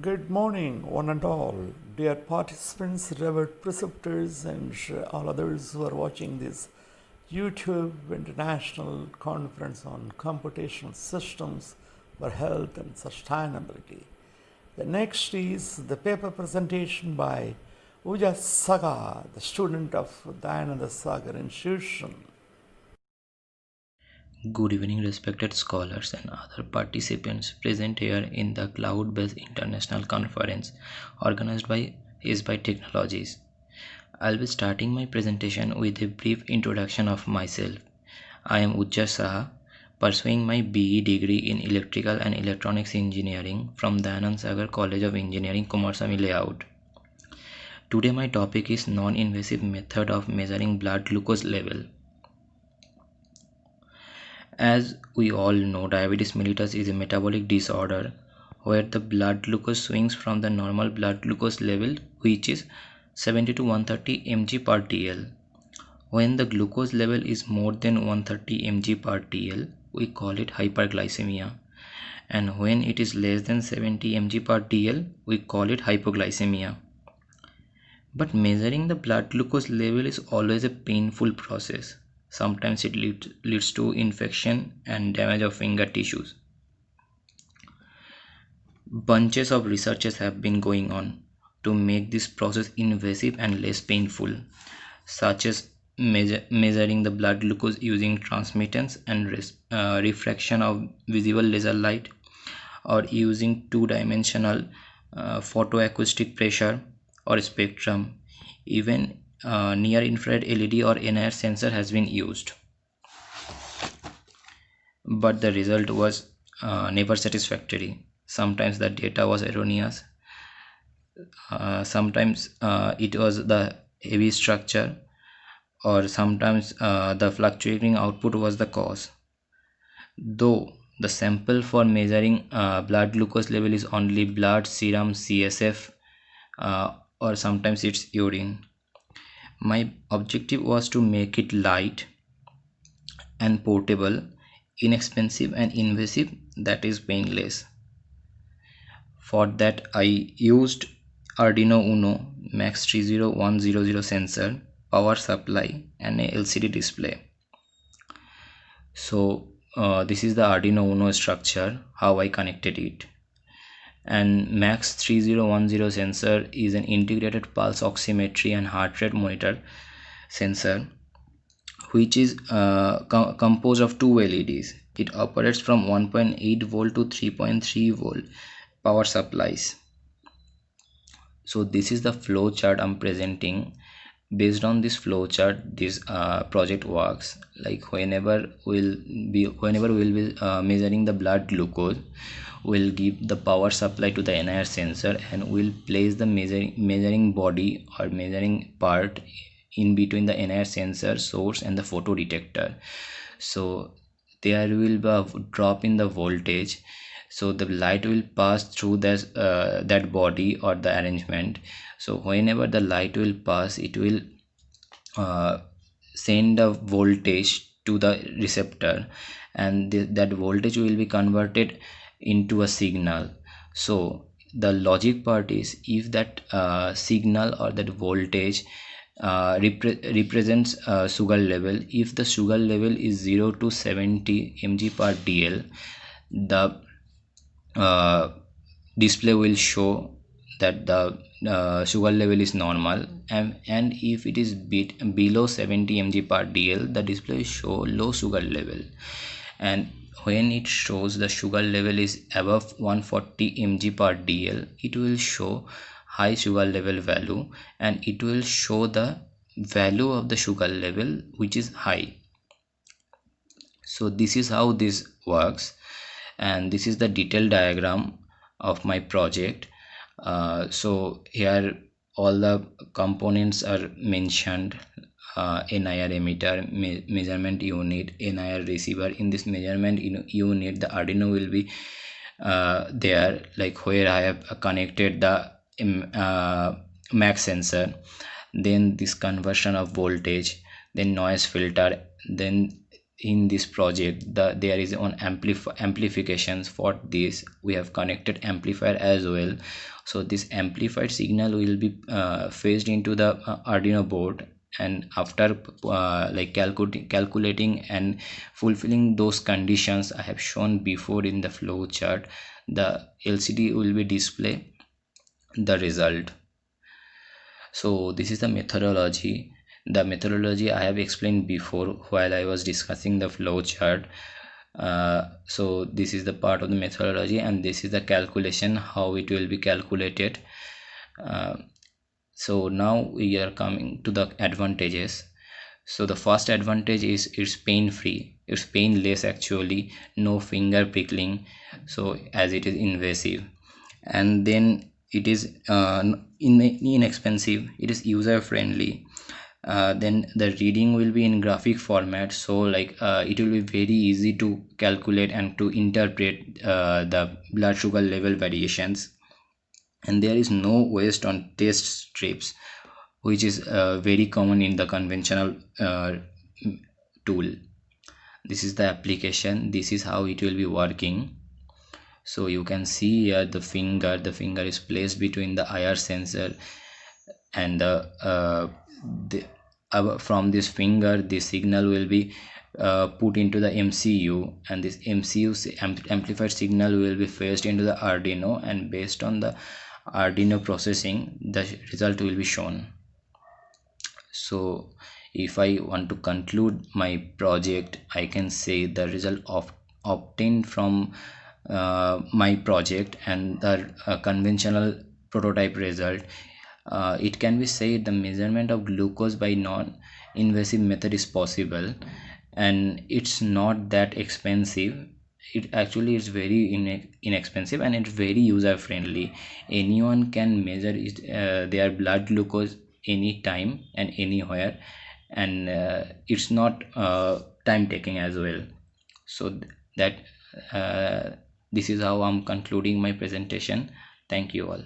Good morning, one and all. Dear participants, revered preceptors, and all others who are watching this YouTube International Conference on Computational Systems for Health and Sustainability. The next is the paper presentation by Uja Saga, the student of Dayananda Sagar Institution. Good evening, respected scholars and other participants present here in the cloud-based international conference organized by Sbyte Technologies. I'll be starting my presentation with a brief introduction of myself. I am Ujja Saha, pursuing my BE degree in Electrical and Electronics Engineering from Dayanand Sagar College of Engineering, Kumarasamy Layout. Today my topic is non-invasive method of measuring blood glucose level. As we all know, diabetes mellitus is a metabolic disorder where the blood glucose swings from the normal blood glucose level, which is 70 to 130 mg per dl. When the glucose level is more than 130 mg per dl, we call it hyperglycemia. And when it is less than 70 mg per dl, we call it hypoglycemia. But measuring the blood glucose level is always a painful process. Sometimes it leads to infection and damage of finger tissues. Bunches of researches have been going on to make this process invasive and less painful, such as measuring the blood glucose using transmittance and refraction of visible laser light, or using two-dimensional photoacoustic pressure or spectrum. Even near infrared LED or NIR sensor has been used, but the result was never satisfactory. Sometimes the data was erroneous, sometimes it was the heavy structure, or sometimes the fluctuating output was the cause. Though the sample for measuring blood glucose level is only blood, serum, CSF, or sometimes it's urine. My objective was to make it light and portable, inexpensive and invasive, that is painless. For that I used Arduino Uno Max 30100 sensor, power supply and a LCD display. So this is the Arduino Uno structure, how I connected it. And Max 3010 sensor is an integrated pulse oximetry and heart rate monitor sensor, which is composed of two LEDs. It operates from 1.8 volt to 3.3 volt power supplies. So this is the flow chart I'm presenting. Based on this flow chart, this project works. Like whenever we'll be measuring the blood glucose, we'll give the power supply to the NIR sensor and we'll place the measuring body or measuring part in between the NIR sensor source and the photo detector. So there will be a drop in the voltage, so the light will pass through that body or the arrangement. So whenever the light will pass, it will send a voltage to the receptor, and that voltage will be converted into a signal. So the logic part is, if that signal or that voltage represents sugar level, if the sugar level is 0 to 70 mg per dl, the display will show that the sugar level is normal, and if it is below 70 mg per dl, the display will show low sugar level. And when it shows the sugar level is above 140 mg per dl, it will show high sugar level value, and it will show the value of the sugar level which is high. So this is how this works, and this is the detailed diagram of my project. So here all the components are mentioned. NIR emitter, measurement unit, NIR receiver. In this measurement unit, the Arduino will be there, like where I have connected the max sensor, then this conversion of voltage, then noise filter, then in this project, there is on amplifications. For this we have connected amplifier as well. So this amplified signal will be phased into the Arduino board, and after like calculating and fulfilling those conditions I have shown before in the flow chart, the LCD will be display the result. So this is the methodology. The methodology I have explained before while I was discussing the flow chart. So this is the part of the methodology, and this is the calculation, how it will be calculated. uh, so now we are coming to the advantages. So the first advantage is it's pain free, it's painless actually, no finger prickling, so as it is invasive. And then it is inexpensive, it is user friendly. Then the reading will be in graphic format, so like it will be very easy to calculate and to interpret the blood sugar level variations. And there is no waste on test strips, which is very common in the conventional tool. This is the application, this is how it will be working. So you can see here the finger is placed between the IR sensor and from this finger the signal will be put into the MCU, and this MCU amplified signal will be phased into the Arduino, and based on the Arduino processing the result will be shown. So if I want to conclude my project, I can say the result of obtained from my project and the conventional prototype result, it can be said the measurement of glucose by non-invasive method is possible, and it's not that expensive. It actually is very inexpensive, and it's very user friendly. Anyone can measure their blood glucose anytime and anywhere, and it's not time taking as well. So that uh, this is how I'm concluding my presentation. Thank you all.